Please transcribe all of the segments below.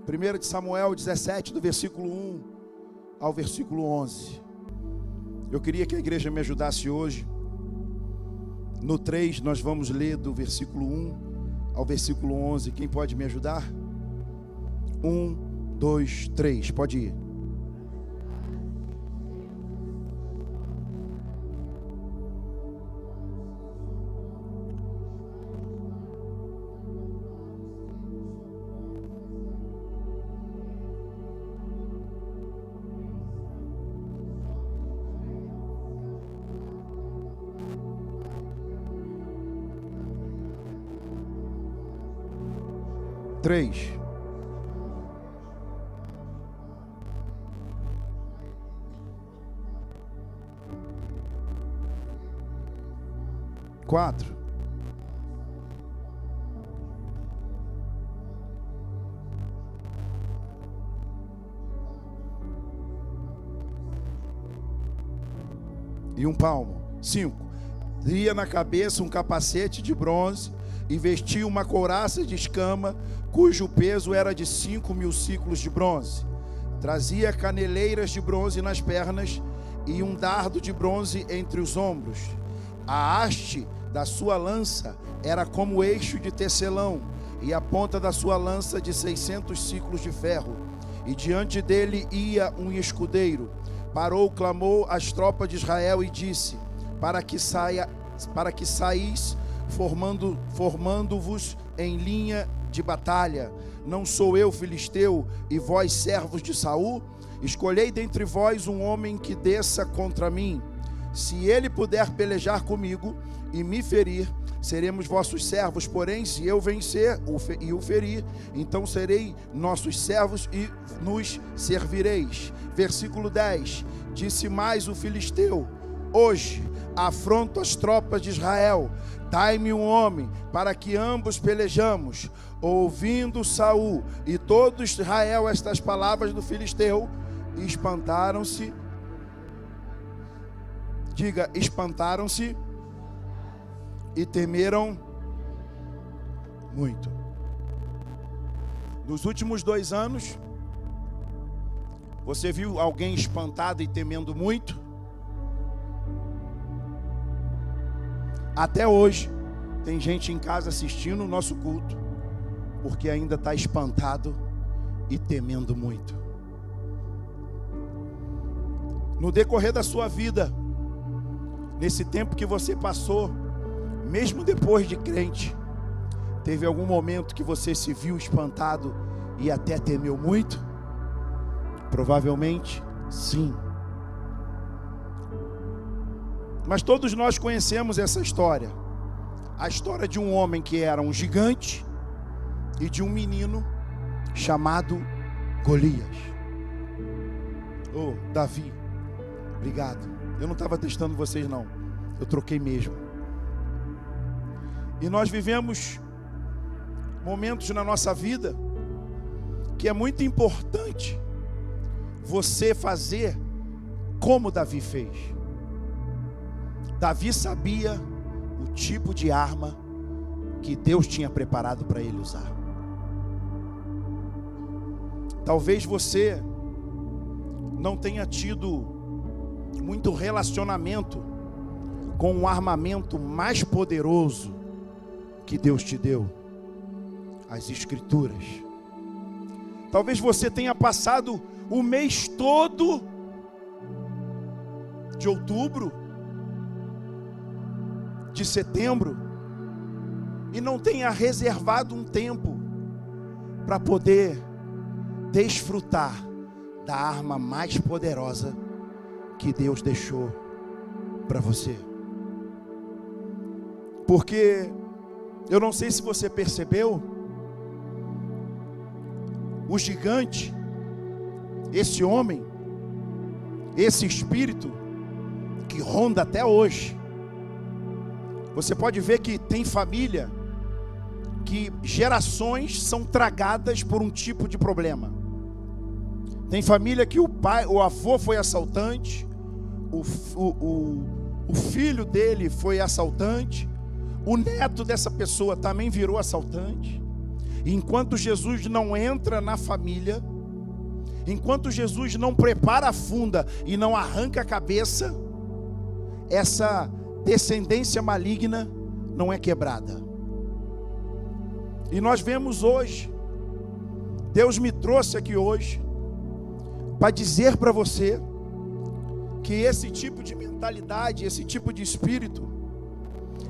1 de Samuel 17, do versículo 1 ao versículo 11. Eu queria que a igreja me ajudasse hoje. No 3 nós vamos ler do versículo 1 ao versículo 11. Quem pode me ajudar? 1, 2, 3, pode ir. Três. Quatro. E um palmo. 5. Tria na cabeça um capacete de bronze e vestia uma couraça de escama, cujo peso era de 5.000 ciclos de bronze. Trazia caneleiras de bronze nas pernas e um dardo de bronze entre os ombros. A haste da sua lança era como eixo de tecelão, e a ponta da sua lança de 600 ciclos de ferro. E diante dele ia um escudeiro. Parou, clamou às tropas de Israel e disse: para que saís formando-vos em linha de batalha. Não sou eu filisteu e vós servos de Saul? Escolhei dentre vós um homem que desça contra mim. Se ele puder pelejar comigo e me ferir, seremos vossos servos. Porém, se eu vencer e o ferir, então serei nossos servos e nos servireis. Versículo 10. Disse mais o filisteu: hoje afronto as tropas de Israel. Dai-me um homem para que ambos pelejamos. Ouvindo Saul e todo Israel estas palavras do filisteu, espantaram-se. Diga, espantaram-se e temeram muito. Nos últimos 2 anos, você viu alguém espantado e temendo muito? Até hoje, tem gente em casa assistindo o nosso culto, porque ainda está espantado e temendo muito. No decorrer da sua vida, nesse tempo que você passou, mesmo depois de crente, teve algum momento que você se viu espantado e até temeu muito? Provavelmente, sim. Mas todos nós conhecemos essa história. A história de um homem que era um gigante e de um menino chamado Golias. Oh, Davi, obrigado. Eu não estava testando vocês não, eu troquei mesmo. E nós vivemos momentos na nossa vida que é muito importante você fazer como Davi fez. Davi sabia o tipo de arma que Deus tinha preparado para ele usar. Talvez você não tenha tido muito relacionamento com o armamento mais poderoso que Deus te deu, as Escrituras. Talvez você tenha passado o mês todo de outubro, de setembro, e não tenha reservado um tempo para poder desfrutar da arma mais poderosa que Deus deixou para você. Porque eu não sei se você percebeu, o gigante, esse homem, esse espírito que ronda até hoje, você pode ver que tem família que gerações são tragadas por um tipo de problema. Tem família que o avô foi assaltante, o filho dele foi assaltante, o neto dessa pessoa também virou assaltante. E enquanto Jesus não entra na família, enquanto Jesus não prepara a funda e não arranca a cabeça, essa descendência maligna não é quebrada. E nós vemos hoje, Deus me trouxe aqui hoje para dizer para você que esse tipo de mentalidade, esse tipo de espírito,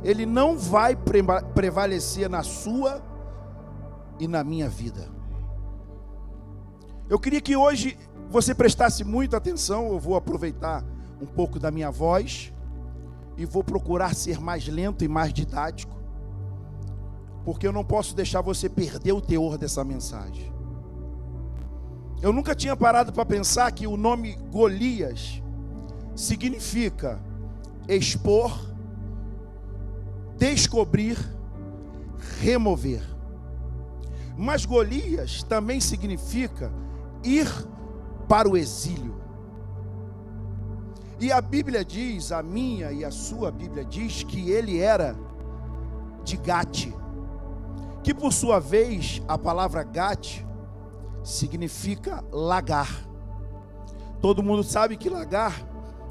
ele não vai prevalecer na sua e na minha vida. Eu queria que hoje você prestasse muita atenção. Eu vou aproveitar um pouco da minha voz e vou procurar ser mais lento e mais didático, porque eu não posso deixar você perder o teor dessa mensagem. Eu nunca tinha parado para pensar que o nome Golias significa expor, descobrir, remover. Mas Golias também significa ir para o exílio. E a Bíblia diz, a minha e a sua Bíblia diz, que ele era de Gate, que por sua vez a palavra Gate significa lagar. Todo mundo sabe que lagar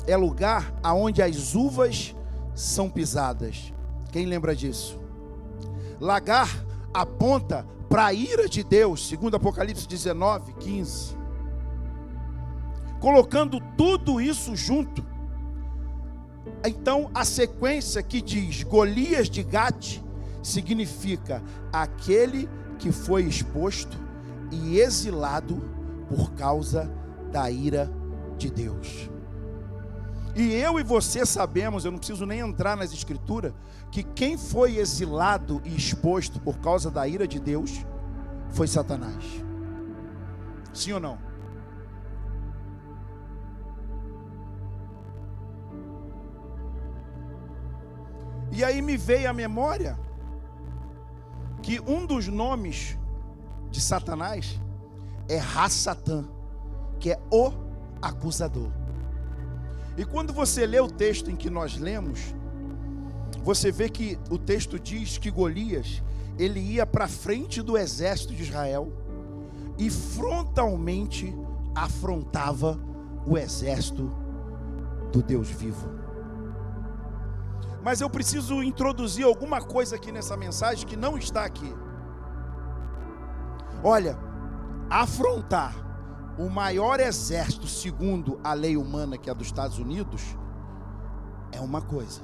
é lugar aonde as uvas são pisadas. Quem lembra disso? Lagar aponta para a ira de Deus, segundo Apocalipse 19:15. Colocando tudo isso junto, então a sequência que diz Golias de Gate significa aquele que foi exposto e exilado por causa da ira de Deus. E eu e você sabemos, eu não preciso nem entrar nas escrituras, que quem foi exilado e exposto por causa da ira de Deus foi Satanás. Sim ou não? E aí me veio à memória que um dos nomes de Satanás é Ha-Satã, que é o acusador. E quando você lê o texto em que nós lemos, você vê que o texto diz que Golias, ele ia para frente do exército de Israel e frontalmente afrontava o exército do Deus vivo. Mas eu preciso introduzir alguma coisa aqui nessa mensagem que não está aqui. Olha, afrontar o maior exército segundo a lei humana, que é a dos Estados Unidos, é uma coisa.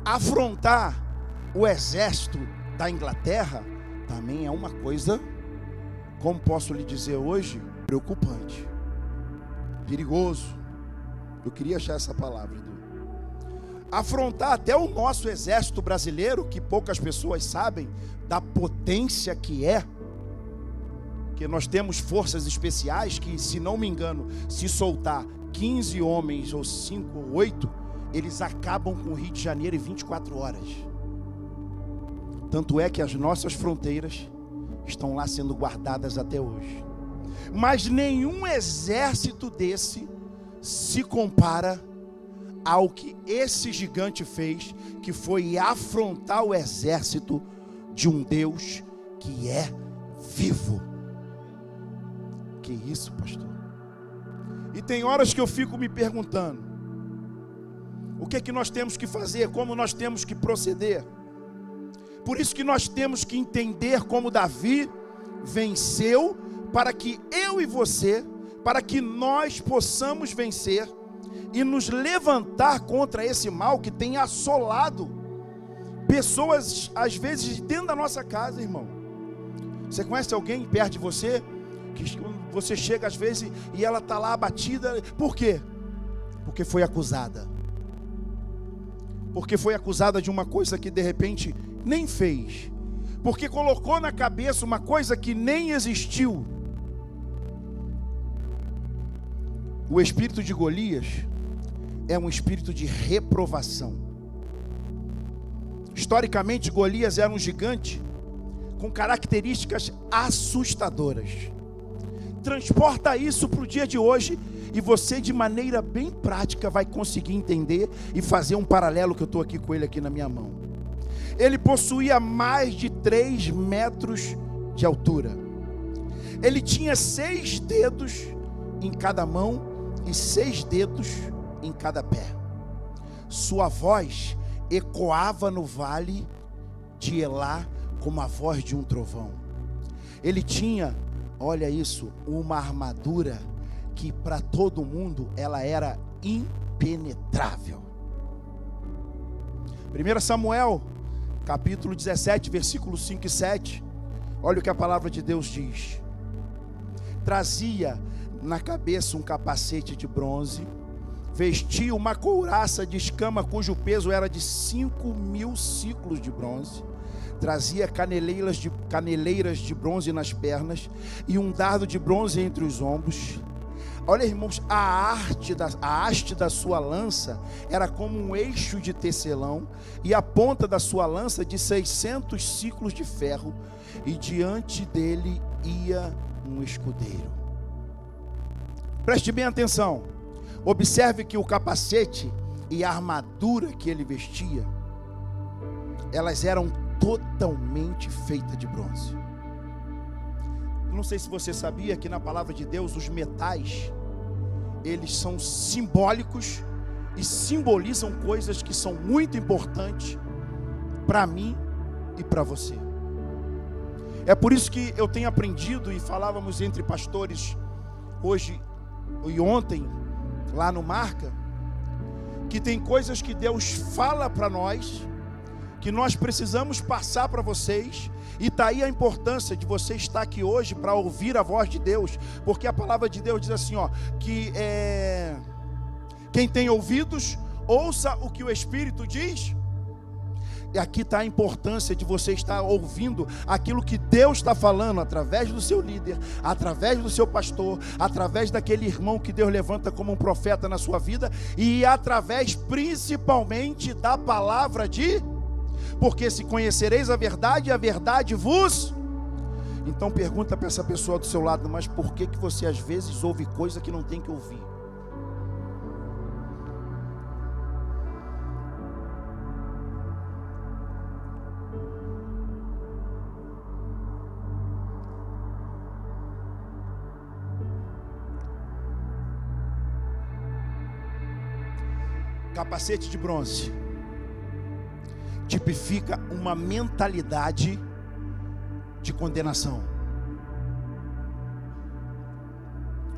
Afrontar o exército da Inglaterra também é uma coisa, como posso lhe dizer hoje, preocupante, perigoso. Eu queria achar essa palavra, Edu. Afrontar até o nosso exército brasileiro, que poucas pessoas sabem da potência que é, que nós temos forças especiais que, se não me engano, se soltar 15 homens ou 5 ou 8, eles acabam com o Rio de Janeiro em 24 horas. Tanto é que as nossas fronteiras estão lá sendo guardadas até hoje. Mas nenhum exército desse se compara ao que esse gigante fez, que foi afrontar o exército de um Deus que é vivo. Que isso, pastor? E tem horas que eu fico me perguntando, o que é que nós temos que fazer, como nós temos que proceder. Por isso que nós temos que entender como Davi venceu, para que eu e você, para que nós possamos vencer e nos levantar contra esse mal que tem assolado pessoas, às vezes, dentro da nossa casa, irmão. Você conhece alguém perto de você, que você chega às vezes e ela está lá abatida? Por quê? Porque foi acusada. Porque foi acusada de uma coisa que de repente nem fez. Porque colocou na cabeça uma coisa que nem existiu. O espírito de Golias é um espírito de reprovação. Historicamente, Golias era um gigante com características assustadoras. Transporta isso para o dia de hoje e você, de maneira bem prática, vai conseguir entender e fazer um paralelo, que eu estou aqui com ele aqui na minha mão. Ele possuía mais de 3 metros de altura. Ele tinha 6 dedos em cada mão e 6 dedos em cada pé. Sua voz ecoava no vale de Elá como a voz de um trovão. Ele tinha, olha isso, uma armadura que para todo mundo ela era impenetrável. 1 Samuel, capítulo 17, versículos 5 e 7. Olha o que a palavra de Deus diz. Trazia na cabeça um capacete de bronze, vestia uma couraça de escama cujo peso era de 5.000 ciclos de bronze, trazia caneleiras de bronze nas pernas e um dardo de bronze entre os ombros. Olha, irmãos, a haste da sua lança era como um eixo de tecelão, e a ponta da sua lança de 600 ciclos de ferro, e diante dele ia um escudeiro. Preste bem atenção. Observe que o capacete e a armadura que ele vestia, elas eram totalmente feitas de bronze. Não sei se você sabia que na palavra de Deus os metais, eles são simbólicos e simbolizam coisas que são muito importantes para mim e para você. É por isso que eu tenho aprendido, e falávamos entre pastores hoje e ontem lá no Marca, que tem coisas que Deus fala para nós, que nós precisamos passar para vocês. E está aí a importância de você estar aqui hoje para ouvir a voz de Deus, porque a palavra de Deus diz assim, que quem tem ouvidos, ouça o que o Espírito diz. E aqui está a importância de você estar ouvindo aquilo que Deus está falando através do seu líder, através do seu pastor, através daquele irmão que Deus levanta como um profeta na sua vida, e através principalmente da palavra de... Porque se conhecereis a verdade vos... Então pergunta para essa pessoa do seu lado, mas por que você às vezes ouve coisa que não tem que ouvir? Capacete de bronze tipifica uma mentalidade de condenação.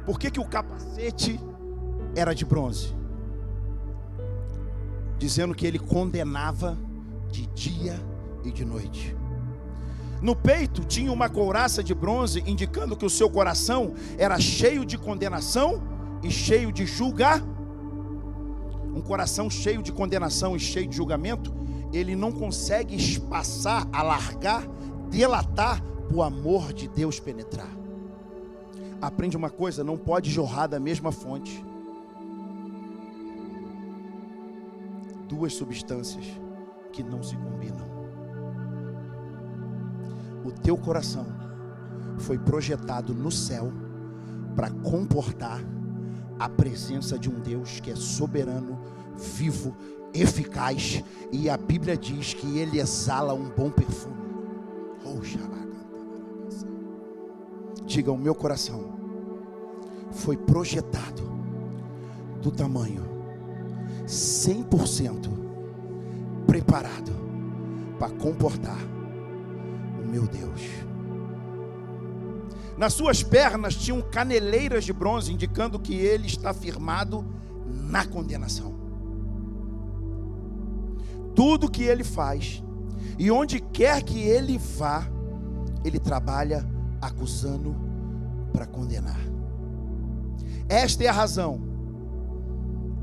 Por que o capacete era de bronze? Dizendo que ele condenava de dia e de noite. No peito tinha uma couraça de bronze, indicando que o seu coração era cheio de condenação e cheio de julgamento. Um coração cheio de condenação e cheio de julgamento, ele não consegue espaçar, alargar, delatar o amor de Deus penetrar. Aprende uma coisa, não pode jorrar da mesma fonte duas substâncias que não se combinam. O teu coração foi projetado no céu para comportar a presença de um Deus que é soberano, vivo, eficaz, e a Bíblia diz que ele exala um bom perfume. Diga, o meu coração foi projetado do tamanho 100% preparado para comportar o meu Deus. Nas suas pernas tinham caneleiras de bronze, indicando que ele está firmado na condenação. Tudo que ele faz e onde quer que ele vá, ele trabalha acusando para condenar. Esta é a razão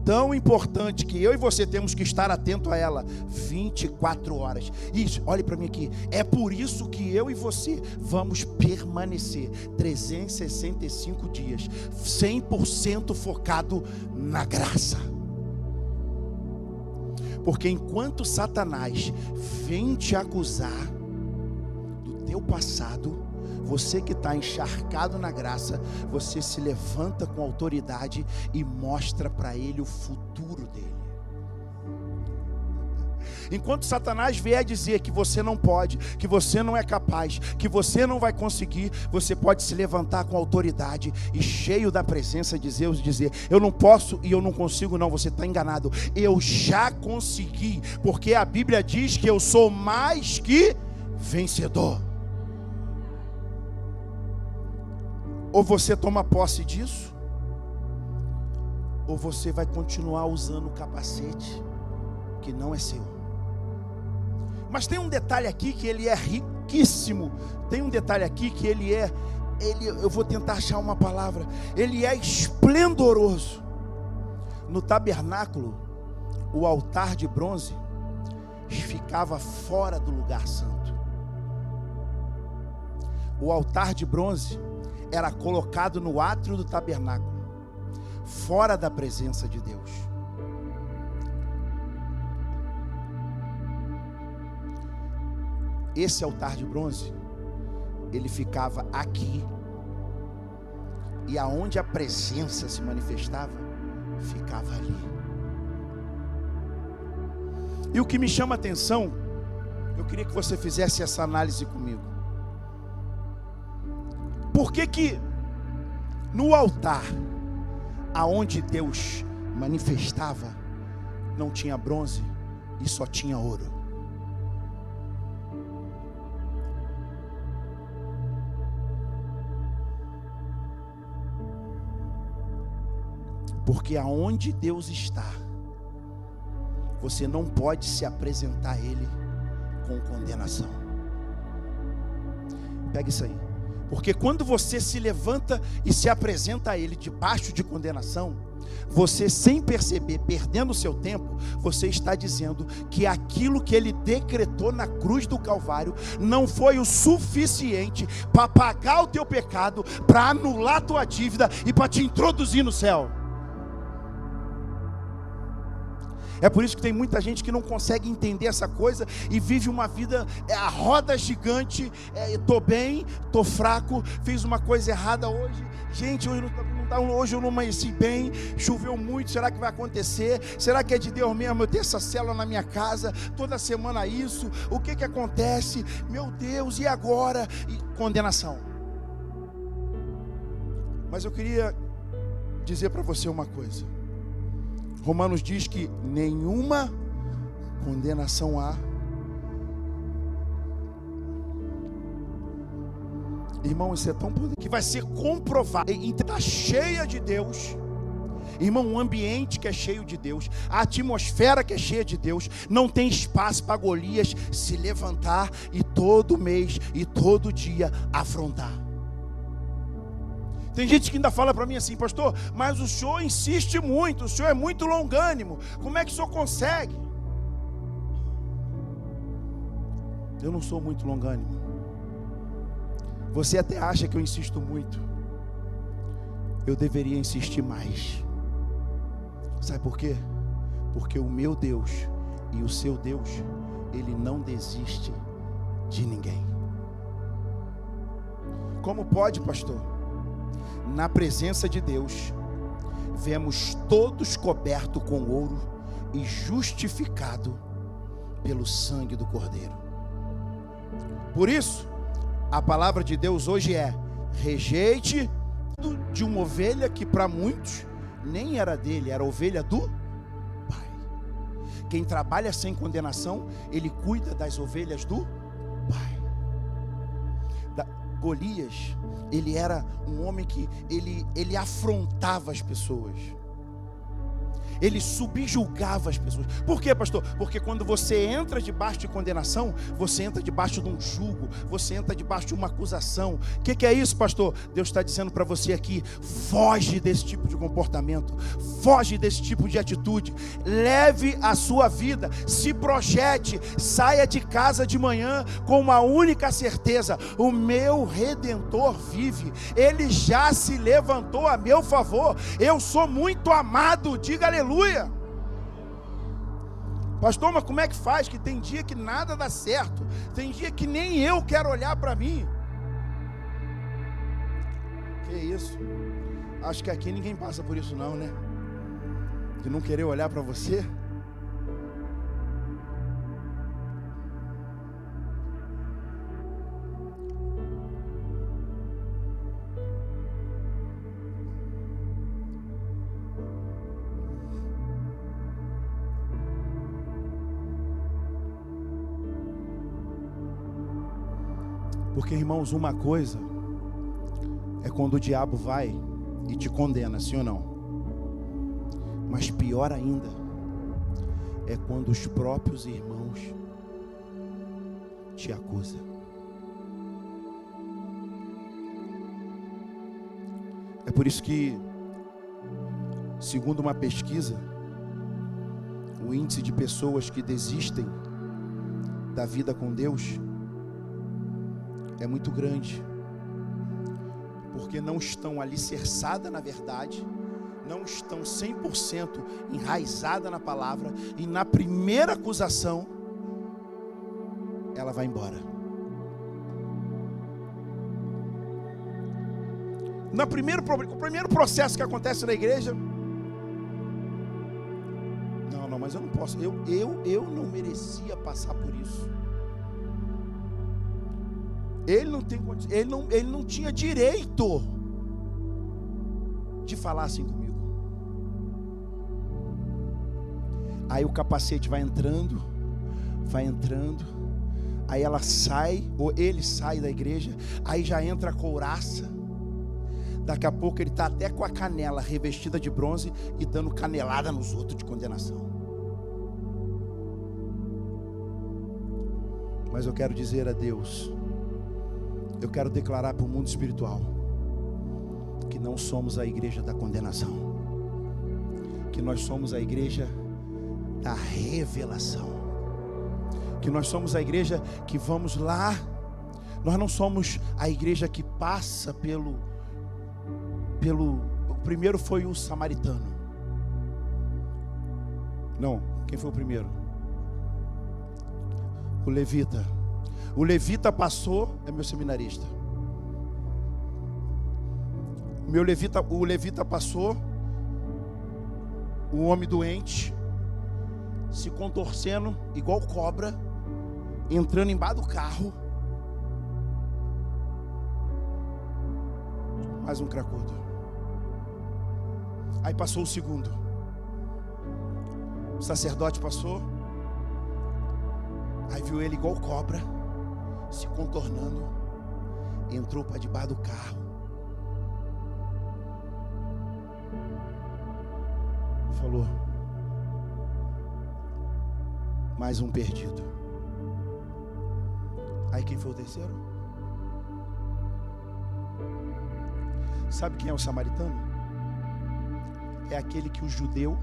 tão importante que eu e você temos que estar atento a ela 24 horas. Isso, olhe para mim aqui. É por isso que eu e você vamos permanecer 365 dias 100% focado na graça. Porque enquanto Satanás vem te acusar do teu passado, você que está encharcado na graça, você se levanta com autoridade e mostra para ele o futuro dele. Enquanto Satanás vier dizer que você não pode, que você não é capaz, que você não vai conseguir, você pode se levantar com autoridade e cheio da presença de Deus e dizer: eu não posso e eu não consigo. Não, você está enganado. Eu já consegui, porque a Bíblia diz que eu sou mais que vencedor. Ou você toma posse disso, ou você vai continuar usando o capacete que não é seu. Mas tem um detalhe aqui que ele é riquíssimo. Tem um detalhe aqui que eu vou tentar achar uma palavra. Ele é esplendoroso. No tabernáculo, o altar de bronze ficava fora do lugar santo. O altar de bronze era colocado no átrio do tabernáculo, fora da presença de Deus. Esse altar de bronze, ele ficava aqui, e aonde a presença se manifestava, ficava ali. E o que me chama a atenção, eu queria que você fizesse essa análise comigo. Por que no altar aonde Deus manifestava não tinha bronze e só tinha ouro? Porque aonde Deus está, você não pode se apresentar a Ele com condenação. Pega isso aí. Porque quando você se levanta e se apresenta a Ele debaixo de condenação, você, sem perceber, perdendo o seu tempo, você está dizendo que aquilo que Ele decretou na cruz do Calvário não foi o suficiente para pagar o teu pecado, para anular a tua dívida e para te introduzir no céu. É por isso que tem muita gente que não consegue entender essa coisa e vive uma vida, a roda gigante. Estou bem, estou fraco, fiz uma coisa errada hoje. Gente, hoje eu não amanheci bem, choveu muito, será que vai acontecer? Será que é de Deus mesmo eu ter essa célula na minha casa, toda semana isso? O que acontece? Meu Deus, e agora? E condenação. Mas eu queria dizer para você uma coisa. Romanos diz que nenhuma condenação há. Irmão, isso é tão poderoso que vai ser comprovado. Está cheia de Deus. Irmão, um ambiente que é cheio de Deus, a atmosfera que é cheia de Deus, não tem espaço para Golias se levantar e todo mês e todo dia afrontar. Tem gente que ainda fala para mim assim: pastor, mas o senhor insiste muito, o senhor é muito longânimo, como é que o senhor consegue? Eu não sou muito longânimo. Você até acha que eu insisto muito. Eu deveria insistir mais. Sabe por quê? Porque o meu Deus e o seu Deus, Ele não desiste de ninguém. Como pode, pastor? Na presença de Deus, vemos todos cobertos com ouro e justificado pelo sangue do Cordeiro. Por isso, a palavra de Deus hoje é: rejeite de uma ovelha que para muitos nem era dele, era ovelha do Pai. Quem trabalha sem condenação, ele cuida das ovelhas do Pai. Golias, ele era um homem que ele afrontava as pessoas. Ele subjugava as pessoas. Por quê, pastor? Porque quando você entra debaixo de condenação, você entra debaixo de um jugo, você entra debaixo de uma acusação. O que é isso, pastor? Deus está dizendo para você aqui: foge desse tipo de comportamento, foge desse tipo de atitude, leve a sua vida, se projete, saia de casa de manhã com uma única certeza: o meu Redentor vive, Ele já se levantou a meu favor, eu sou muito amado, diga aleluia. Pastor, mas como é que faz? Que tem dia que nada dá certo, tem dia que nem eu quero olhar para mim. Que isso? Acho que aqui ninguém passa por isso não, né? De não querer olhar para você. Porque, irmãos, uma coisa é quando o diabo vai e te condena, sim ou não? Mas pior ainda é quando os próprios irmãos te acusam. É por isso que, segundo uma pesquisa, o índice de pessoas que desistem da vida com Deus é muito grande, porque não estão alicerçadas na verdade, não estão 100% enraizadas na palavra, e na primeira acusação ela vai embora. O primeiro processo que acontece na igreja, não, mas eu não posso, eu não merecia passar por isso. Ele não tinha direito de falar assim comigo. Aí o capacete vai entrando, aí ela sai, ou ele sai da igreja, aí já entra a couraça. Daqui a pouco ele está até com a canela revestida de bronze e dando canelada nos outros de condenação. Mas eu quero dizer a Deus, eu quero declarar para o mundo espiritual que não somos a igreja da condenação, que nós somos a igreja da revelação, que nós somos a igreja que vamos lá. Nós não somos a igreja que passa pelo o primeiro foi o samaritano. Não, quem foi o primeiro? O levita. O levita passou, é meu seminarista. O levita passou, o homem doente, se contorcendo igual cobra, entrando embaixo do carro. Mais um cracudo. Aí passou o segundo. O sacerdote passou. Aí viu ele igual cobra, se contornando. Entrou para debaixo do carro. Falou: mais um perdido. Aí quem foi o terceiro? Sabe quem é o samaritano? É aquele que o judeu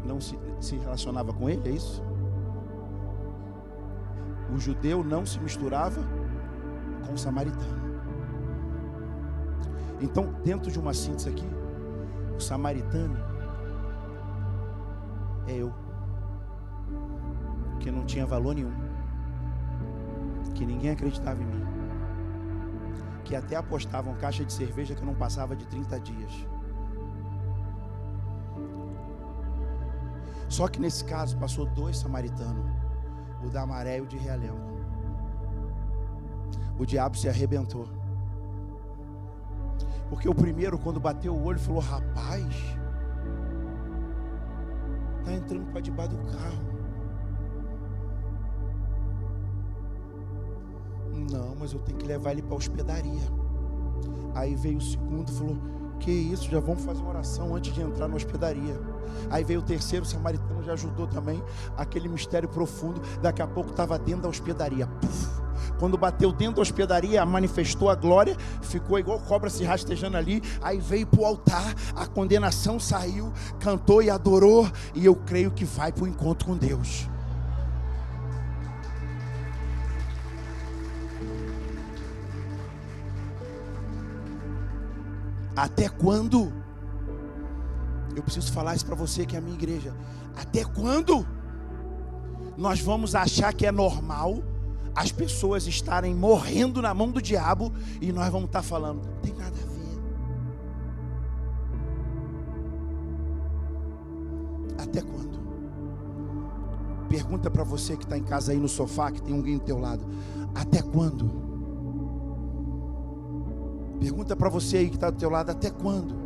não se relacionava com ele, é isso? O judeu não se misturava com o samaritano. Então, dentro de uma síntese aqui, o samaritano é eu, que não tinha valor nenhum, que ninguém acreditava em mim, que até apostavam caixa de cerveja que não passava de 30 dias. Só que nesse caso passou dois samaritanos, o da Maré e o de Realengo. O diabo se arrebentou, porque o primeiro, quando bateu o olho, falou: rapaz, está entrando para debaixo do carro. Não, mas eu tenho que levar ele para a hospedaria. Aí veio o segundo e falou: que isso, já vamos fazer uma oração antes de entrar na hospedaria. Aí veio o terceiro, o samaritano já ajudou também. Aquele mistério profundo. Daqui a pouco estava dentro da hospedaria. Puf. Quando bateu dentro da hospedaria, manifestou a glória, ficou igual cobra se rastejando ali. Aí veio para o altar, a condenação saiu, cantou e adorou. E eu creio que vai para o encontro com Deus. Até quando? Eu preciso falar isso para você que é a minha igreja. Até quando nós vamos achar que é normal as pessoas estarem morrendo na mão do diabo e nós vamos estar falando: não tem nada a ver? Até quando? Pergunta para você que está em casa aí no sofá, que tem alguém do teu lado: até quando? Pergunta para você aí que está do teu lado: até quando?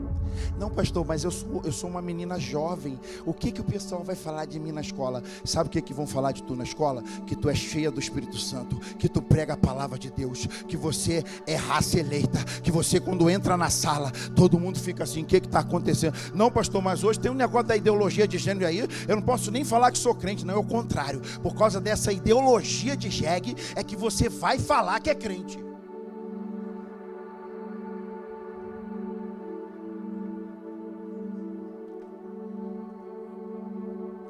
Não, pastor, mas eu sou uma menina jovem. O que o pessoal vai falar de mim na escola? Sabe o que vão falar de tu na escola? Que tu é cheia do Espírito Santo, que tu prega a palavra de Deus, que você é raça eleita, que você quando entra na sala, todo mundo fica assim, o que está acontecendo? Não, pastor, mas hoje tem um negócio da ideologia de gênero aí, eu não posso nem falar que sou crente. Não, é o contrário. Por causa dessa ideologia de jegue, é que você vai falar que é crente.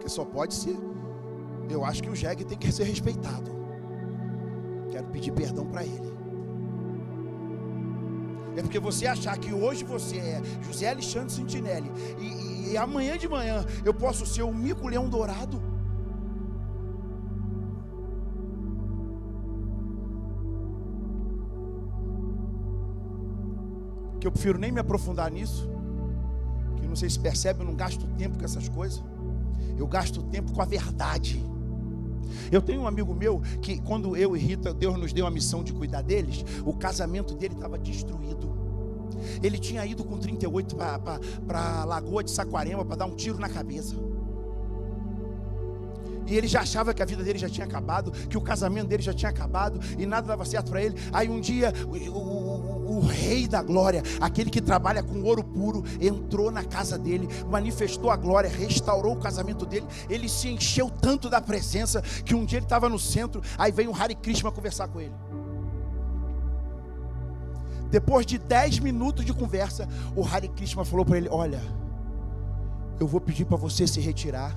Só pode ser. Eu acho que o jegue tem que ser respeitado. Quero pedir perdão para ele. É porque você achar que hoje você é José Alexandre Sentinelli e amanhã de manhã eu posso ser o Mico Leão Dourado. Que eu prefiro nem me aprofundar nisso. Que não sei se percebe, eu não gasto tempo com essas coisas. Eu gasto tempo com a verdade. Eu tenho um amigo meu que quando eu e Rita, Deus nos deu a missão de cuidar deles, o casamento dele estava destruído. Ele tinha ido com 38 para a Lagoa de Saquarema para dar um tiro na cabeça. E ele já achava que a vida dele já tinha acabado, que o casamento dele já tinha acabado e nada dava certo para ele. Aí um dia o rei da glória, aquele que trabalha com ouro puro, entrou na casa dele, manifestou a glória, restaurou o casamento dele. Ele se encheu tanto da presença que um dia ele estava no centro, aí veio um Hare Krishna conversar com ele. Depois de 10 minutos de conversa, o Hare Krishna falou para ele: olha, eu vou pedir para você se retirar,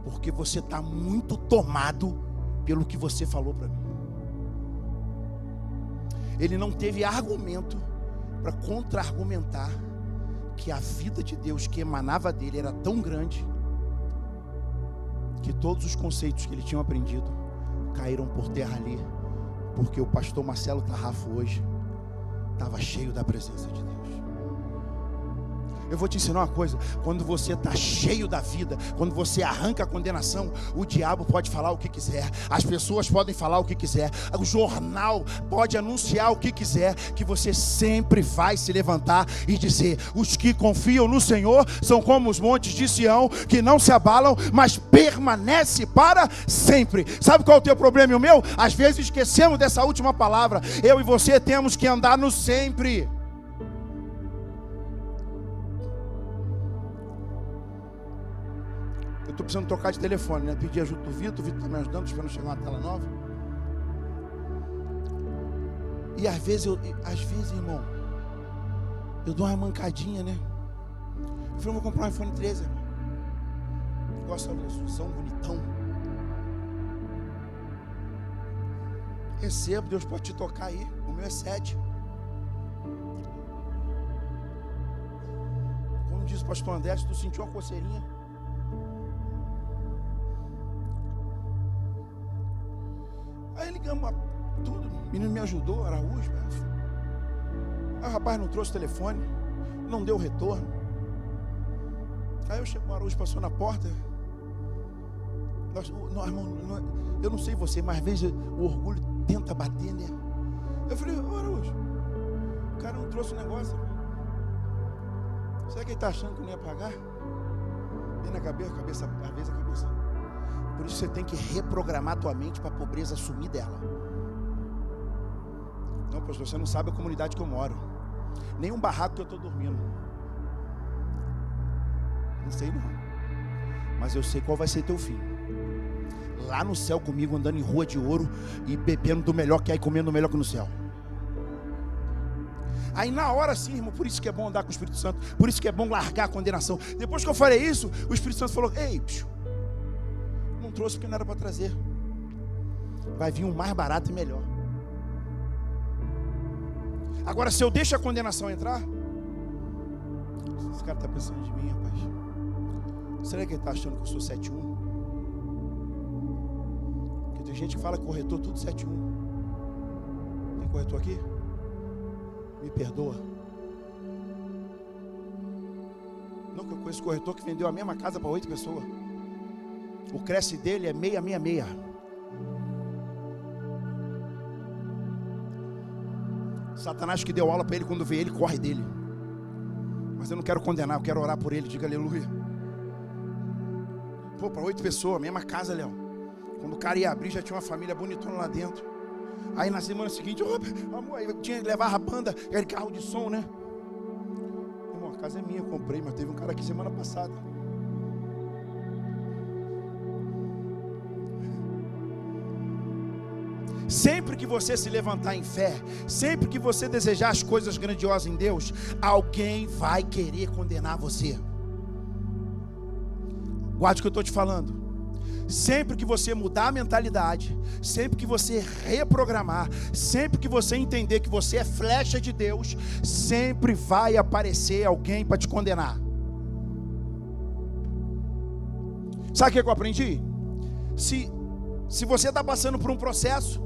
porque você está muito tomado pelo que você falou para mim. Ele não teve argumento para contra-argumentar que a vida de Deus que emanava dele era tão grande que todos os conceitos que ele tinha aprendido caíram por terra ali, porque o pastor Marcelo Tarrafo hoje estava cheio da presença de Deus. Eu vou te ensinar uma coisa: quando você está cheio da vida, quando você arranca a condenação, o diabo pode falar o que quiser, as pessoas podem falar o que quiser, o jornal pode anunciar o que quiser, que você sempre vai se levantar e dizer: os que confiam no Senhor são como os montes de Sião, que não se abalam, mas permanece para sempre. Sabe qual é o teu problema e o meu? Às vezes esquecemos dessa última palavra. Eu e você temos que andar no sempre. Eu estou precisando trocar de telefone, né? Pedi ajuda do Vitor está me ajudando, esperando chegar uma tela nova. E às vezes, irmão, eu dou uma mancadinha, né? Eu falei: vou comprar um iPhone 13, irmão. Gosta da resolução, bonitão. Recebo, Deus pode te tocar aí. O meu é 7. Como diz o pastor André, se tu sentiu uma coceirinha, aí ligamos tudo, o menino me ajudou, Araújo. Aí o rapaz não trouxe o telefone, não deu retorno. Aí eu chego, o Araújo passou na porta. Eu não sei você, mas às vezes o orgulho tenta bater, né? Eu falei: Araújo, o cara não trouxe o negócio. Será que ele está achando que não ia pagar? Vem na cabeça, às vezes a cabeça. Por isso você tem que reprogramar a tua mente para a pobreza sumir dela. Não, pastor, você não sabe a comunidade que eu moro, nem um barraco que eu estou dormindo. Não sei não, mas eu sei qual vai ser teu fim. Lá no céu comigo, andando em rua de ouro e bebendo do melhor que há e comendo do melhor que no céu. Aí na hora sim, irmão, por isso que é bom andar com o Espírito Santo, por isso que é bom largar a condenação. Depois que eu falei isso, o Espírito Santo falou: ei, bicho, não trouxe porque não era para trazer. Vai vir um mais barato e melhor. Agora, se eu deixo a condenação entrar, esse cara está pensando de mim, rapaz. Será que ele está achando que eu sou 7-1? Porque tem gente que fala que corretor tudo 7-1. Tem corretor aqui? Me perdoa. Não, que eu conheço corretor que vendeu a mesma casa para 8 pessoas. O cresce dele é 666. Satanás que deu aula para ele, quando vê ele, corre dele. Mas eu não quero condenar, eu quero orar por ele. Diga aleluia. Pô, para 8 pessoas, mesma casa, Léo. Quando o cara ia abrir, já tinha uma família bonitona lá dentro. Aí na semana seguinte, amor, aí tinha que levar a banda, aquele carro de som, né? Irmão, a casa é minha, eu comprei, mas teve um cara aqui semana passada. Sempre que você se levantar em fé, sempre que você desejar as coisas grandiosas em Deus, alguém vai querer condenar você. Guarde o que eu estou te falando. Sempre que você mudar a mentalidade, sempre que você reprogramar, sempre que você entender que você é flecha de Deus, sempre vai aparecer alguém para te condenar. Sabe o que eu aprendi? Se você está passando por um processo,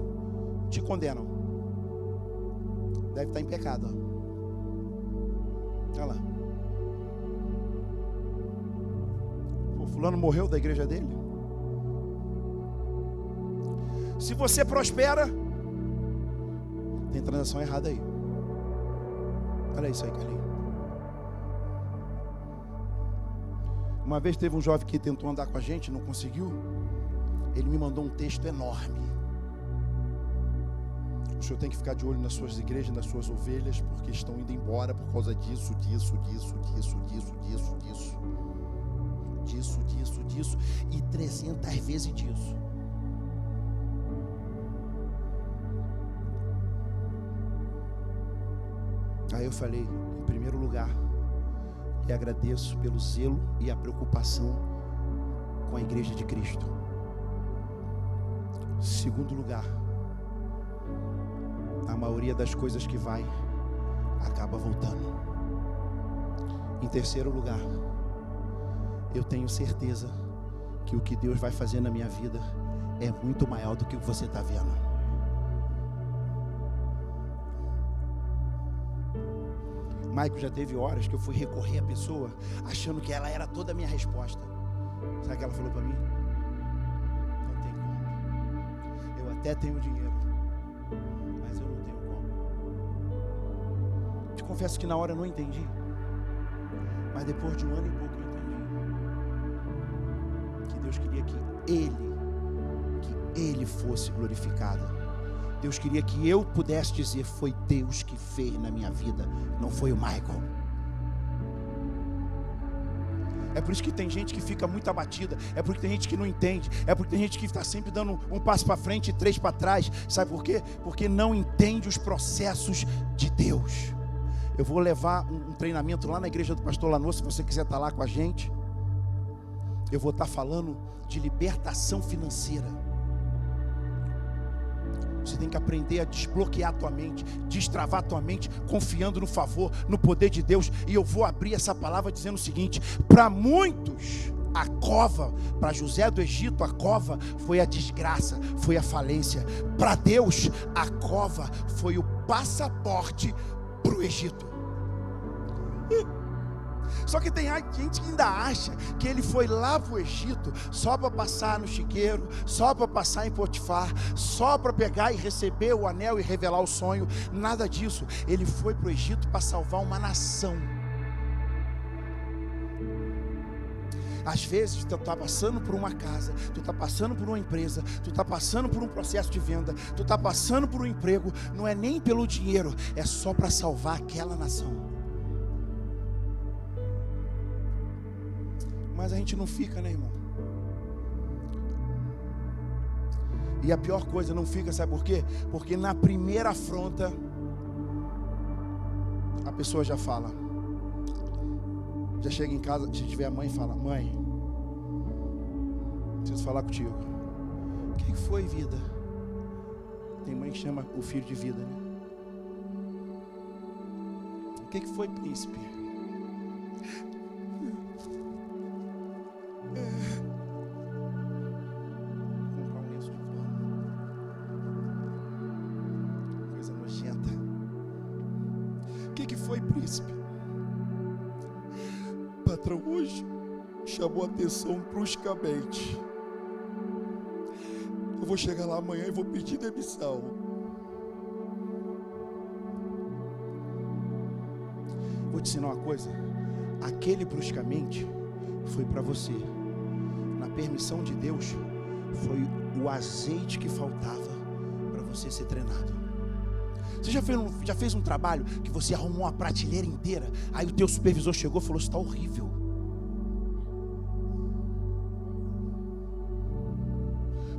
te condenam. Deve estar em pecado. Olha lá. O fulano morreu da igreja dele. Se você prospera, tem transação errada aí. Olha isso aí, Carlinhos. Uma vez teve um jovem que tentou andar com a gente, não conseguiu. Ele me mandou um texto enorme. O senhor tem que ficar de olho nas suas igrejas, nas suas ovelhas, porque estão indo embora por causa disso. E 300 vezes disso. Aí eu falei, em primeiro lugar, lhe agradeço pelo zelo e a preocupação com a igreja de Cristo. Segundo lugar, a maioria das coisas que vai, acaba voltando. Em terceiro lugar, eu tenho certeza que o que Deus vai fazer na minha vida é muito maior do que o que você está vendo. Maico, já teve horas que eu fui recorrer à pessoa, achando que ela era toda a minha resposta. Sabe o que ela falou para mim? Não tem como. Eu até tenho dinheiro, mas eu não tenho como. Te confesso que na hora eu não entendi, mas depois de 1 ano e pouco eu entendi que Deus queria que Ele fosse glorificado. Deus queria que eu pudesse dizer, foi Deus que fez na minha vida, não foi o Michael. É por isso que tem gente que fica muito abatida, é porque tem gente que não entende, é porque tem gente que está sempre dando um passo para frente e 3 para trás. Sabe por quê? Porque não entende os processos de Deus. Eu vou levar um treinamento lá na igreja do pastor Lanô, se você quiser estar lá com a gente. Eu vou estar falando de libertação financeira. Você tem que aprender a desbloquear a tua mente, destravar a tua mente, confiando no favor, no poder de Deus. E eu vou abrir essa palavra dizendo o seguinte: para muitos, a cova, para José do Egito, a cova foi a desgraça, foi a falência. Para Deus, a cova foi o passaporte para o Egito. Só que tem gente que ainda acha que ele foi lá para o Egito só para passar no chiqueiro, só para passar em Potifar, só para pegar e receber o anel e revelar o sonho. Nada disso. Ele foi para o Egito para salvar uma nação. Às vezes tu está passando por uma casa, tu está passando por uma empresa, tu está passando por um processo de venda, tu está passando por um emprego. Não é nem pelo dinheiro, é só para salvar aquela nação. Mas a gente não fica, né, irmão? E a pior coisa, não fica, sabe por quê? Porque na primeira afronta, a pessoa já fala. Já chega em casa, se tiver a mãe, fala: mãe, preciso falar contigo. O que foi, vida? Tem mãe que chama o filho de vida, né? O que foi, príncipe? Comprar um lenço de pano. Coisa nojenta. O que foi, príncipe? O patrão hoje chamou a atenção bruscamente. Eu vou chegar lá amanhã e vou pedir demissão. Vou te ensinar uma coisa. Aquele bruscamente foi para você. Na permissão de Deus, foi o azeite que faltava para você ser treinado. Você já fez um trabalho que você arrumou uma prateleira inteira, aí o teu supervisor chegou e falou: está horrível.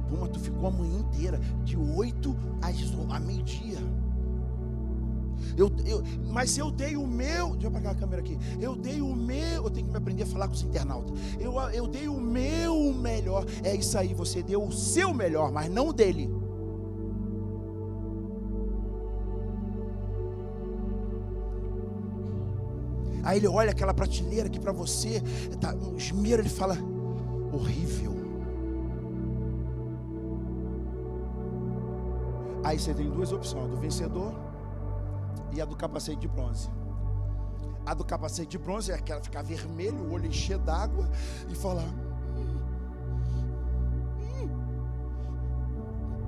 Pô, mas tu ficou a manhã inteira, de 8 a meio-dia. Mas eu dei o meu. Deixa eu apagar a câmera aqui. Eu dei o meu. Eu tenho que me aprender a falar com os internautas. Eu dei o meu melhor. É isso aí, você deu o seu melhor, mas não o dele. Aí ele olha aquela prateleira aqui para você, tá, um esmero, ele fala: horrível. Aí você tem duas opções: a do vencedor e a do capacete de bronze. A do capacete de bronze é aquela ficar vermelho, o olho encher d'água e falar: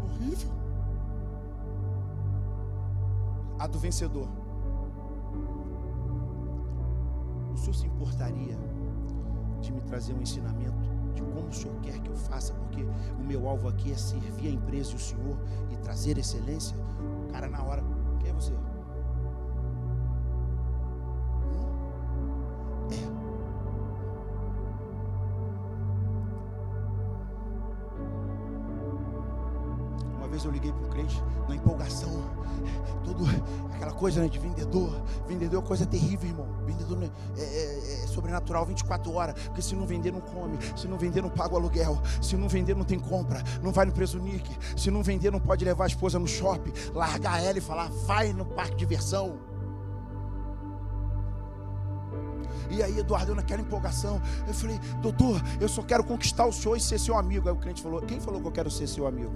horrível. A do vencedor: o senhor se importaria de me trazer um ensinamento de como o senhor quer que eu faça? Porque o meu alvo aqui é servir a empresa e o senhor e trazer excelência. O cara na hora: quem é você? Uma vez eu liguei para um cliente na empolgação, tudo aquela coisa, né, de vendedor. Vendedor é coisa terrível, irmão. Vendedor é sobrenatural 24 horas. Porque se não vender, não come. Se não vender, não paga o aluguel. Se não vender, não tem compra. Não vai no preço Nick. Se não vender, não pode levar a esposa no shopping, largar ela e falar: vai no parque de diversão. E aí Eduardo, eu naquela empolgação, eu falei: doutor, eu só quero conquistar o senhor e ser seu amigo. Aí o cliente falou: quem falou que eu quero ser seu amigo?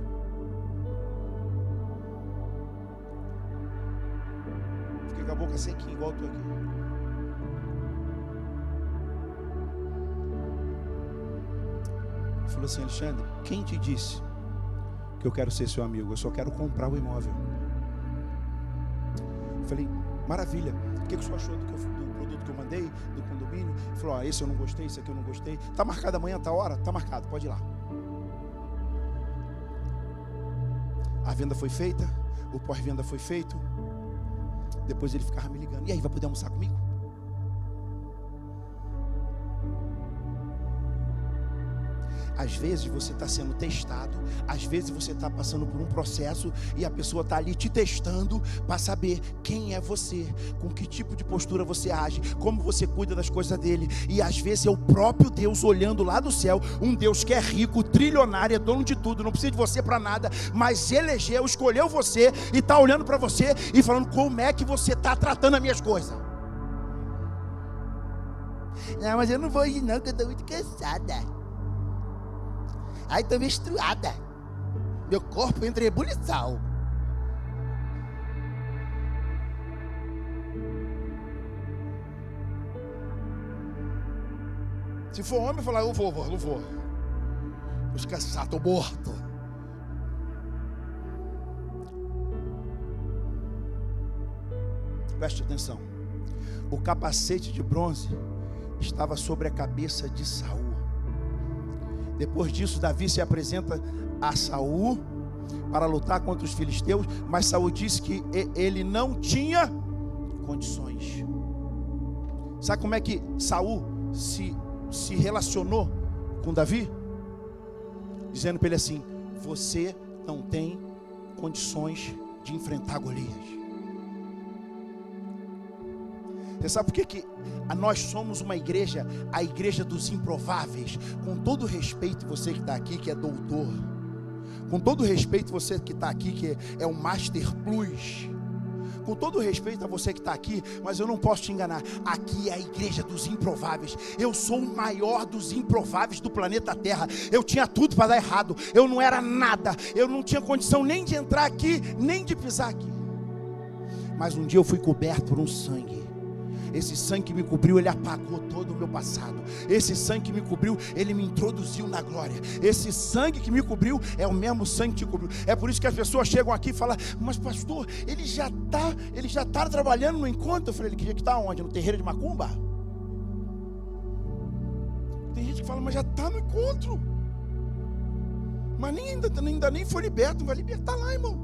Fiquei com a boca sequinha, igual eu tô aqui. Ele falou assim: Alexandre, quem te disse que eu quero ser seu amigo? Eu só quero comprar o imóvel. Eu falei: maravilha, o que o senhor achou do produto que eu mandei, do condomínio? Ele falou: esse eu não gostei, esse aqui eu não gostei. Tá marcado amanhã, tá a hora? Tá marcado, pode ir lá. A venda foi feita, o pós-venda foi feito. Depois ele ficava me ligando: e aí, vai poder almoçar comigo? Às vezes você está sendo testado, às vezes você está passando por um processo e a pessoa está ali te testando para saber quem é você, com que tipo de postura você age, como você cuida das coisas dele. E às vezes é o próprio Deus olhando lá do céu, um Deus que é rico, trilionário, é dono de tudo, não precisa de você para nada, mas elegeu, escolheu você e está olhando para você e falando: como é que você está tratando as minhas coisas? Não, mas eu não vou ir não, que eu estou muito cansada. Ai, estou menstruada. Meu corpo entra em ebulição. Se for homem, falar: eu vou, não vou. Vou cansado, estou morto. Preste atenção. O capacete de bronze estava sobre a cabeça de Saul. Depois disso, Davi se apresenta a Saul para lutar contra os filisteus, mas Saul disse que ele não tinha condições. Sabe como é que Saul se relacionou com Davi? Dizendo para ele assim: você não tem condições de enfrentar Golias. Você sabe por que nós somos uma igreja, a igreja dos improváveis? Com todo respeito, você que está aqui, que é doutor, com todo respeito, você que está aqui, que é um Master Plus, com todo respeito a você que está aqui, mas eu não posso te enganar, aqui é a igreja dos improváveis. Eu sou o maior dos improváveis do planeta Terra. Eu tinha tudo para dar errado, eu não era nada, eu não tinha condição nem de entrar aqui, nem de pisar aqui, mas um dia eu fui coberto por um sangue. Esse sangue que me cobriu, ele apagou todo o meu passado. Esse sangue que me cobriu, ele me introduziu na glória. Esse sangue que me cobriu é o mesmo sangue que te cobriu. É por isso que as pessoas chegam aqui e falam: mas pastor, ele já está trabalhando no encontro. Eu falei: ele queria que está onde? No terreiro de Macumba? fala, mas já está no encontro. Mas ainda nem foi liberto, não vai libertar lá, irmão.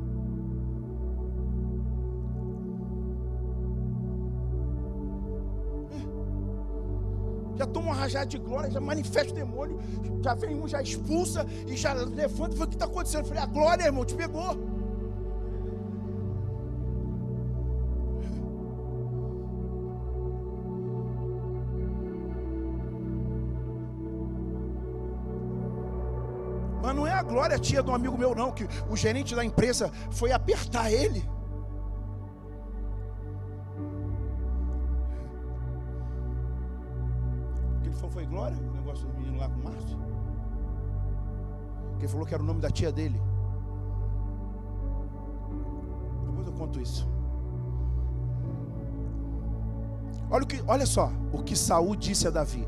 Já toma uma rajada de glória, já manifesta o demônio, já vem um, já expulsa e já levanta. O que está acontecendo? Eu falei, a glória, irmão, te pegou. Mas não é a glória, tia, de um amigo meu, não, que o gerente da empresa foi apertar ele. Foi glória, o negócio do menino lá com o Márcio, que ele falou que era o nome da tia dele. Depois eu conto isso. Olha só o que Saul disse a Davi: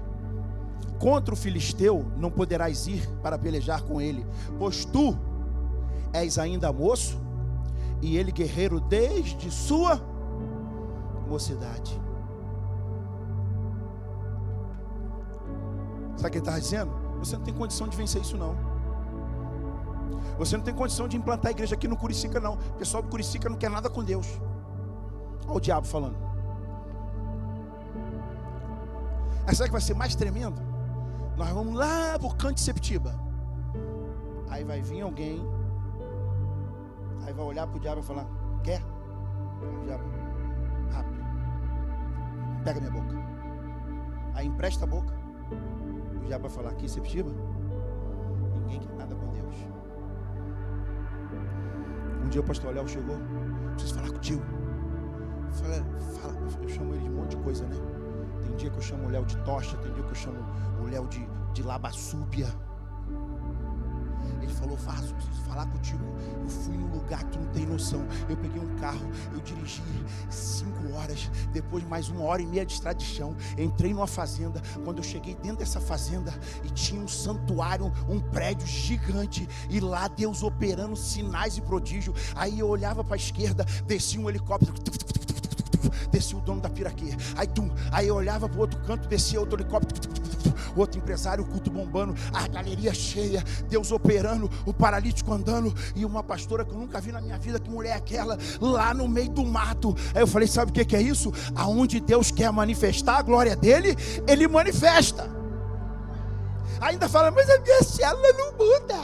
contra o filisteu não poderás ir para pelejar com ele, pois tu és ainda moço e ele guerreiro desde sua mocidade. Sabe o que ele está dizendo? Você não tem condição de vencer isso, não. Você não tem condição de implantar a igreja aqui no Curicica, não. O pessoal do Curicica não quer nada com Deus. Olha o diabo falando. Aí sabe que vai ser mais tremendo? Nós vamos lá para o canto de Septiba. Aí vai vir alguém, aí vai olhar para o diabo e falar: quer? O diabo, rápido, pega minha boca. Aí empresta a boca. O diabo vai falar: aqui em Septiba ninguém quer nada com Deus. Um dia o pastor Léo chegou: preciso falar contigo. Fala. Eu chamo ele de um monte de coisa, né? Tem dia que eu chamo o Léo de tocha, tem dia que eu chamo o Léo de labassúbia. Ele falou: Vaso, preciso falar contigo. Eu fui num lugar que tu não tem noção. Eu peguei um carro, eu dirigi 5 horas, depois mais 1h30 de estrada de chão. Entrei numa fazenda. Quando eu cheguei dentro dessa fazenda, e tinha um santuário, um prédio gigante, e lá Deus operando sinais e prodígios. Aí eu olhava para a esquerda, descia um helicóptero, descia o dono da Piraquê. Aí eu olhava para o outro canto, descia outro helicóptero, outro empresário, o culto bombando, a galeria cheia, Deus operando, o paralítico andando, e uma pastora que eu nunca vi na minha vida. Que mulher é aquela? Lá no meio do mato. Aí eu falei: sabe o que é isso? Aonde Deus quer manifestar a glória dele, Ele manifesta. Ainda fala: mas a minha célula não muda.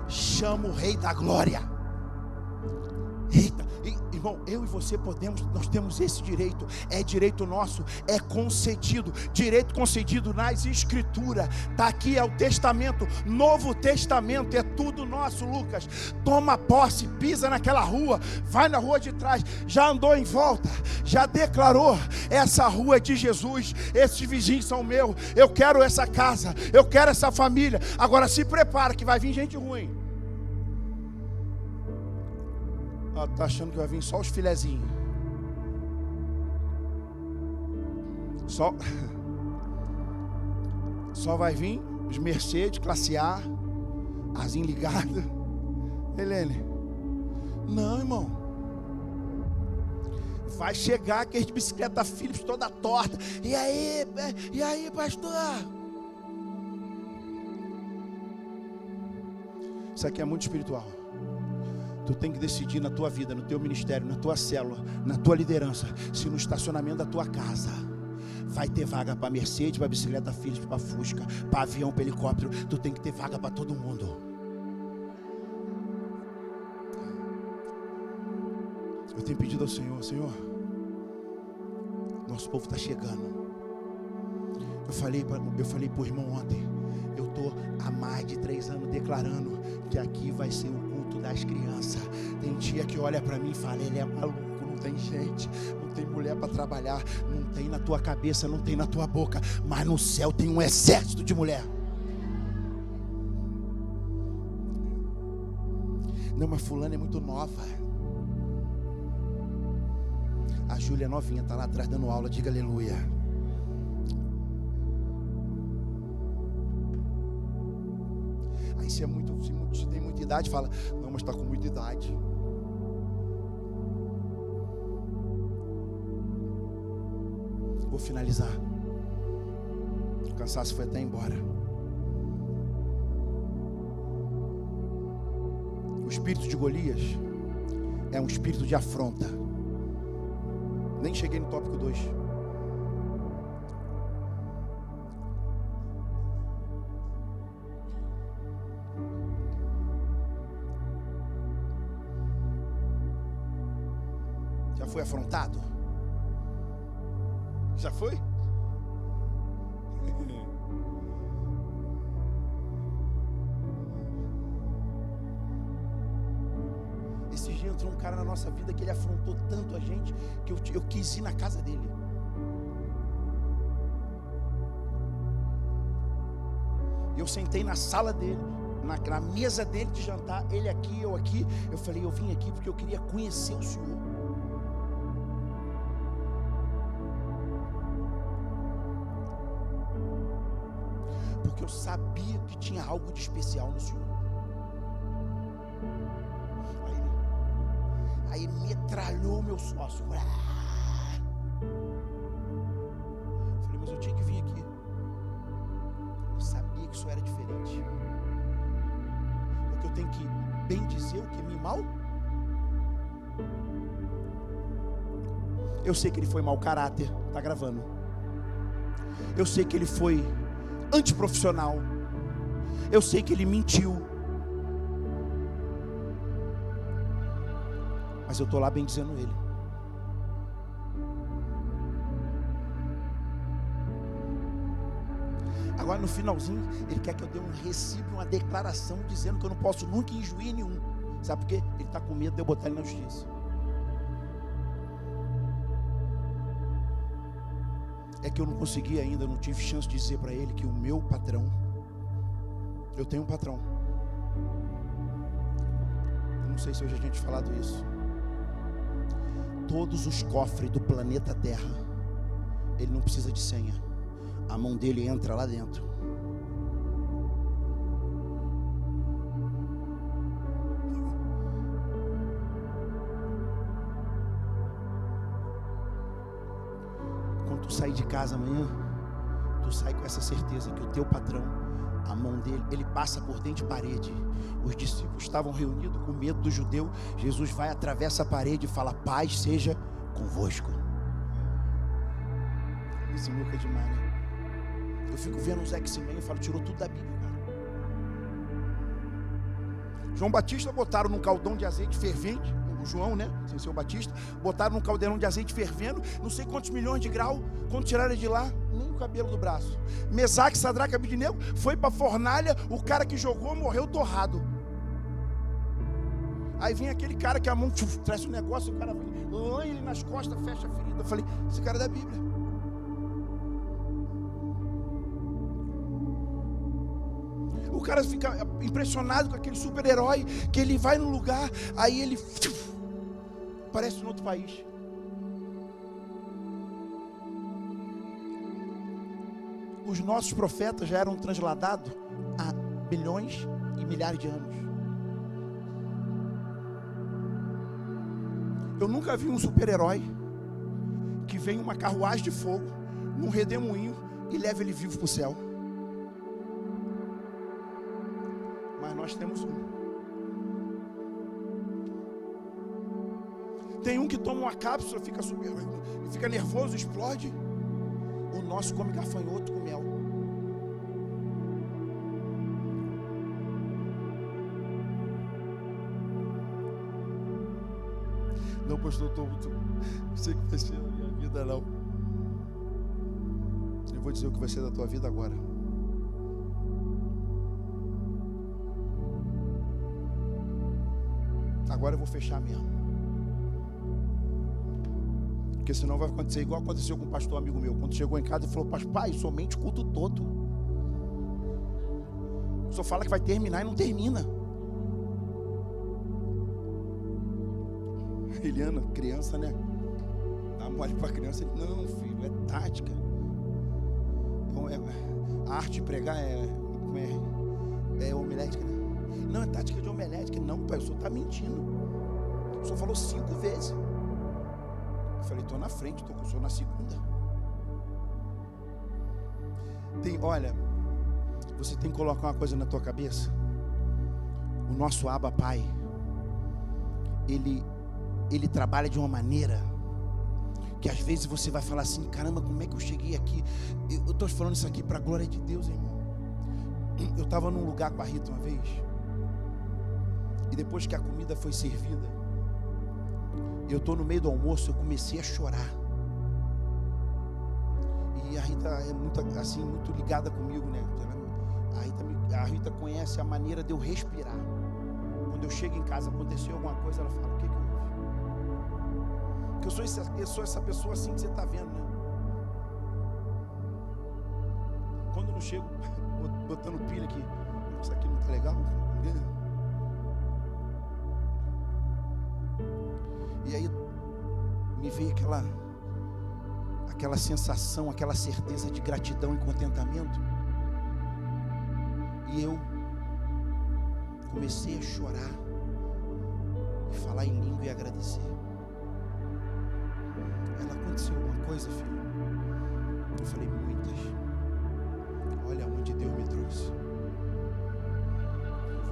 Chama o Rei da Glória. Eita, irmão, eu e você nós temos esse direito, é direito nosso, é concedido, direito concedido nas escrituras, está aqui, é o testamento, Novo Testamento, é tudo nosso. Lucas, toma posse, pisa naquela rua, vai na rua de trás, já andou em volta, já declarou: essa rua é de Jesus, esses vizinhos são meus, eu quero essa casa, eu quero essa família. Agora se prepara que vai vir gente ruim. Tá achando que vai vir só os filezinhos? Só vai vir os Mercedes classe A, asinho ligado. Helene, não, irmão. Vai chegar aquele de bicicleta Philips toda torta. E aí, pastor? Isso aqui é muito espiritual. Tu tem que decidir na tua vida, no teu ministério, na tua célula, na tua liderança, se no estacionamento da tua casa vai ter vaga para Mercedes, para bicicleta Philips, para Fusca, para avião, para helicóptero. Tu tem que ter vaga para todo mundo. Eu tenho pedido ao Senhor: Senhor, nosso povo está chegando. Eu falei para o irmão ontem, eu estou há mais de 3 anos declarando que aqui vai ser o culto das crianças. Tem dia que olha para mim e fala: ele é maluco, não tem gente, não tem mulher para trabalhar. Não tem na tua cabeça, não tem na tua boca, mas no céu tem um exército de mulher. Não, mas fulana é muito nova. A Júlia é novinha, está lá atrás dando aula, diga aleluia. Aí se tem muita idade, fala: não, mas está com muita idade. Vou finalizar. O cansaço foi até embora. O espírito de Golias é um espírito de afronta. Nem cheguei no tópico 2. Já foi afrontado? Já foi? Esse dia entrou um cara na nossa vida que ele afrontou tanto a gente que eu quis ir na casa dele. Eu sentei na sala dele, na mesa dele de jantar, ele aqui, eu aqui. Eu falei, eu vim aqui porque eu queria conhecer o Senhor. Porque eu sabia que tinha algo de especial no Senhor. Aí ele metralhou o meu sócio. Falei, mas eu tinha que vir aqui. Eu sabia que isso era diferente. Porque eu tenho que bem dizer o que é mal. Eu sei que ele foi mau caráter. Tá gravando. Eu sei que ele foi antiprofissional. Eu sei que ele mentiu. Mas eu estou lá bem dizendo ele. Agora no finalzinho, ele quer que eu dê um recibo, uma declaração dizendo que eu não posso nunca ir em juiz nenhum. Sabe por quê? Ele está com medo de eu botar ele na justiça. É que eu não consegui ainda, não tive chance de dizer para ele que o meu patrão, eu tenho um patrão. Eu não sei se hoje a gente falado isso. Todos os cofres do planeta Terra, ele não precisa de senha. A mão dele entra lá dentro. Quando tu sair de casa amanhã, tu sai com essa certeza que o teu patrão, a mão dele, ele passa por dentro de parede. Os discípulos estavam reunidos com medo do judeu. Jesus vai, atravessa a parede e fala: paz seja convosco. Esse louco é demais, né? Eu fico vendo os X-Men e falo, tirou tudo da Bíblia, cara. João Batista botaram num caldão de azeite fervente, o João, né, sem ser o Batista, botaram num caldeirão de azeite fervendo, não sei quantos milhões de graus. Quando tiraram ele de lá, nem o cabelo do braço. Mesaque, Sadraque, Abednego foi para a fornalha, o cara que jogou morreu torrado. Aí vem aquele cara que a mão traz um negócio, o cara lanha ele nas costas, fecha a ferida. Eu falei, esse cara é da Bíblia. O cara fica impressionado com aquele super-herói, que ele vai no lugar, aí ele parece em outro país. Os nossos profetas já eram transladados há bilhões e milhares de anos. Eu nunca vi um super-herói que vem em uma carruagem de fogo, num redemoinho, e leva ele vivo para o céu. Mas nós temos um. Tem um que toma uma cápsula, fica nervoso, explode. O nosso come gafanhoto com mel. Não, pastor, não sei o que vai ser da minha vida, não. Eu vou dizer o que vai ser da tua vida agora. Agora eu vou fechar mesmo. Porque senão vai acontecer igual aconteceu com um pastor amigo meu. Quando chegou em casa, ele falou: pai, somente o culto todo. Só fala que vai terminar e não termina. Eliana, criança, né? Dá mole pra criança. Ele, não, filho, é tática. A arte de pregar é homilética, né? Não, é tática de homilética. Não, pai, o senhor está mentindo. O senhor falou 5 vezes. Eu falei, estou na frente, estou com o senhor na segunda. Olha, você tem que colocar uma coisa na tua cabeça. O nosso Abba Pai, Ele trabalha de uma maneira que às vezes você vai falar assim: caramba, como é que eu cheguei aqui? Eu estou falando isso aqui para a glória de Deus, irmão. Eu estava num lugar com a Rita uma vez, e depois que a comida foi servida, eu estou no meio do almoço, eu comecei a chorar. E a Rita é muito assim, muito ligada comigo, né? A Rita conhece a maneira de eu respirar. Quando eu chego em casa, aconteceu alguma coisa, ela fala: o que houve? Porque eu sou essa pessoa assim que você está vendo, né? Quando eu não chego botando pilha aqui, isso aqui não está legal? E aí me veio aquela sensação, aquela certeza de gratidão e contentamento. E eu comecei a chorar e falar em língua e agradecer. Ela: aconteceu alguma coisa, filho? Eu falei: muitas. Olha onde Deus me trouxe.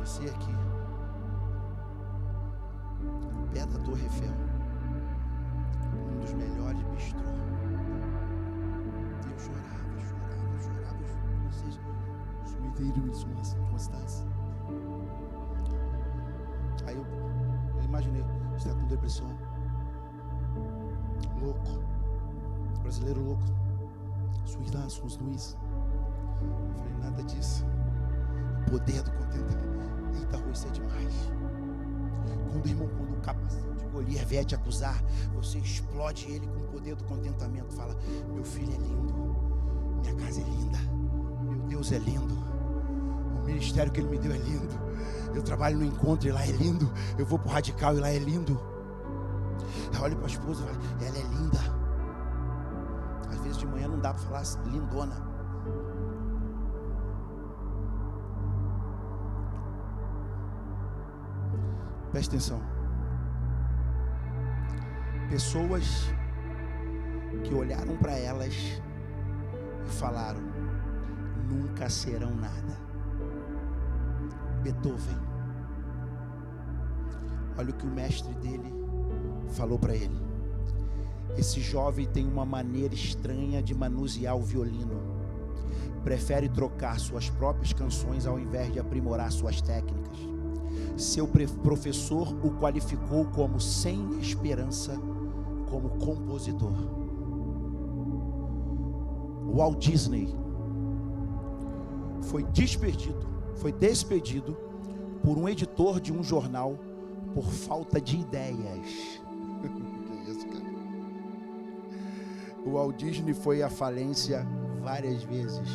Você aqui, no pé da Torre Eiffel, um dos melhores bistrô. Eu chorava. Vocês, como estás? Aí eu imaginei: você está com depressão, louco, brasileiro louco, suíra, somos Luiz. Eu falei: nada disso. O poder do contentamento. Eita, isso é demais. Quando o capacete Golias vier te acusar, você explode ele com o poder do contentamento. Fala: meu filho é lindo, minha casa é linda, meu Deus é lindo, o ministério que Ele me deu é lindo, eu trabalho no encontro e lá é lindo, eu vou para o radical e lá é lindo. Olha para a esposa e fala: ela é linda. Às vezes de manhã não dá para falar lindona. Presta atenção. Pessoas que olharam para elas e falaram: nunca serão nada. Beethoven. Olha o que o mestre dele falou para ele: esse jovem tem uma maneira estranha de manusear o violino. Prefere trocar suas próprias canções ao invés de aprimorar suas técnicas. Seu professor o qualificou como sem esperança como compositor. Walt Disney foi despedido por um editor de um jornal por falta de ideias. Que isso, cara? O Walt Disney foi à falência várias vezes.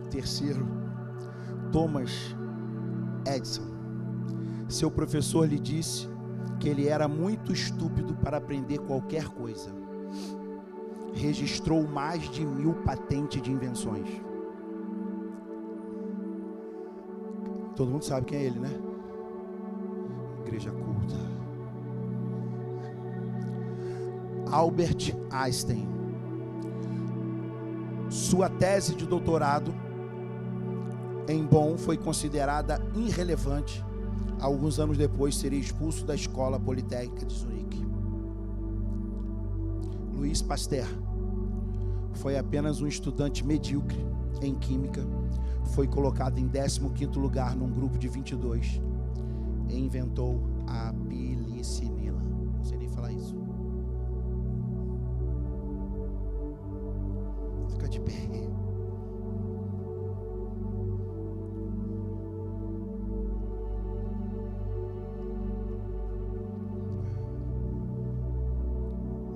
Terceiro, Thomas Edison. Seu professor lhe disse que ele era muito estúpido para aprender qualquer coisa. Registrou mais de 1000 patentes de invenções. Todo mundo sabe quem é ele, né? Igreja culta. Albert Einstein. Sua tese de doutorado em Bonn foi considerada irrelevante. Alguns anos depois seria expulso da Escola Politécnica de Zurique. Louis Pasteur foi apenas um estudante medíocre em química. Foi colocado em 15º lugar num grupo de 22 e inventou a penicilina. Não sei nem falar isso. Fica de pé.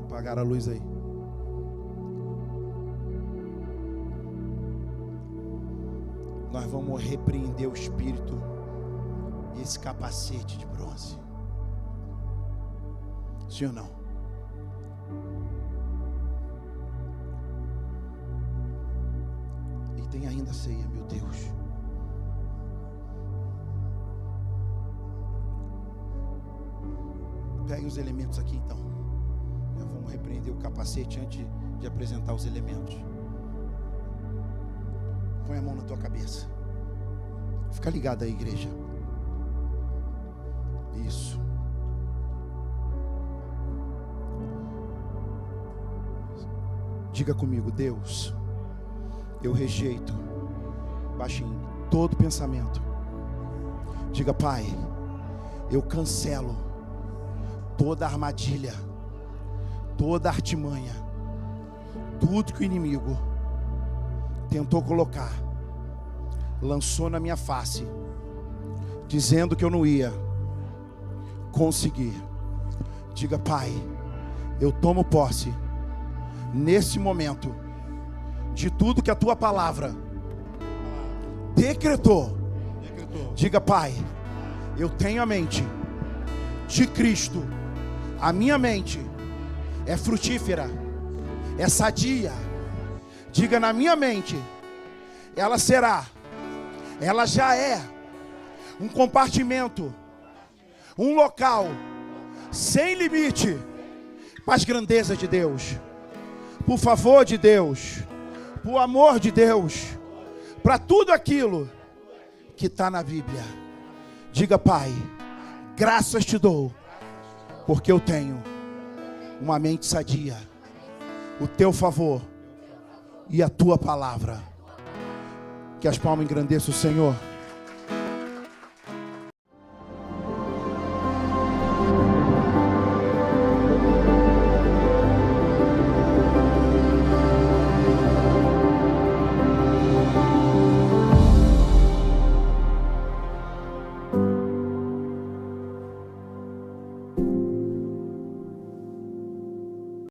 Apagar a luz aí. Nós vamos repreender o espírito e esse capacete de bronze. Sim ou não? E tem ainda a ceia, meu Deus. Pegue os elementos aqui então. Nós vamos repreender o capacete antes de apresentar os elementos. Põe a mão na tua cabeça. Fica ligado aí, igreja. Isso. Diga comigo: Deus, eu rejeito, baixinho, todo pensamento. Diga: Pai, eu cancelo toda armadilha, toda artimanha, tudo que o inimigo tentou colocar, lançou na minha face, dizendo que eu não ia conseguir. Diga: Pai, eu tomo posse nesse momento de tudo que a tua palavra decretou. Diga: Pai, eu tenho a mente de Cristo. A minha mente é frutífera, é sadia. Diga: na minha mente ela será, ela já é um compartimento, um local sem limite para as grandezas de Deus, por favor de Deus, por amor de Deus, para tudo aquilo que está na Bíblia. Diga: Pai, graças te dou, porque eu tenho uma mente sadia, o teu favor e a tua palavra. Que as palmas engrandeçam o Senhor.